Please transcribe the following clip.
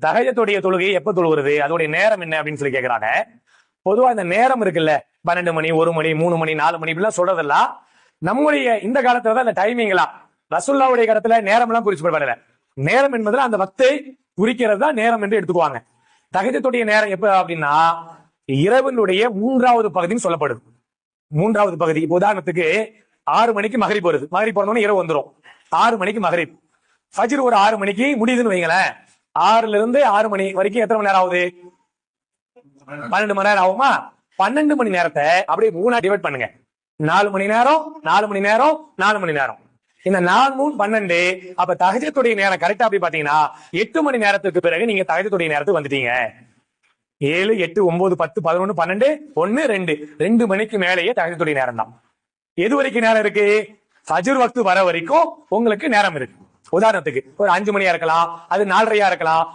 தஹஜ்ஜுடைய தொழுகை எப்ப தொழுகிறது, அதோடைய நேரம் என்ன அப்படின்னு சொல்லி கேக்குறாங்க. பொதுவா இந்த நேரம் இருக்குல்ல, 12 மணி 1 மணி 3 மணி 4 மணி இப்படிலாம் சொல்றதெல்லாம் நம்முடைய இந்த காலத்துலதான் இந்த டைமிங்லாம். ரசூலுல்லாஹ்வுடைய காலத்துல நேரம் எல்லாம் குறிப்பிடப்படல. நேரம் என்பதுல அந்த வக்தை குறிக்கிறது தான் நேரம் என்று எடுத்துக்குவாங்க. தஹஜ்ஜுடைய நேரம் எப்ப அப்படின்னா இரவினுடைய 3வது பகுதின்னு சொல்லப்படுது. 3வது பகுதி. இப்ப உதாரணத்துக்கு 6 மணிக்கு மகரிப் வருது. மகரிப் பிறந்தோடனே இரவு வந்துடும். 6 மணிக்கு மகரிப். ஃபஜ்ர் ஒரு 6 மணிக்கு முடியுதுன்னு வைங்களேன். 6ல இருந்து 6 மணி வரைக்கும் எத்தனை மணி நேரம் ஆகுது? 12 மணி நேரம் ஆகுமா? 12 மணி நேரத்தை அப்படியே 3ஆ டிவைட் பண்ணுங்க. 4 மணி நேரம் 4 மணி நேரம் 4 மணி நேரம். இந்த 4 3 12. அப்ப தஹஜ்ஜுடைய நேரம் கரெக்டா அப்படி பாத்தீங்கன்னா 8 மணி நேரத்துக்கு பிறகு நீங்க தஹஜ்ஜுடைய நேரத்துக்கு வந்துட்டீங்க. 7 8 9 10 11 12 1 2 2 மணிக்கு மேலேயே தஹஜ்ஜுடைய நேரம் தான். எது வரைக்கும் நேரம் இருக்கு? ஃபஜ்ர் வக்து வர வரைக்கும் உங்களுக்கு நேரம் இருக்கு. உதாரணத்துக்கு ஒரு 5 மணியா இருக்கலாம், அது 4:30 இருக்கலாம்.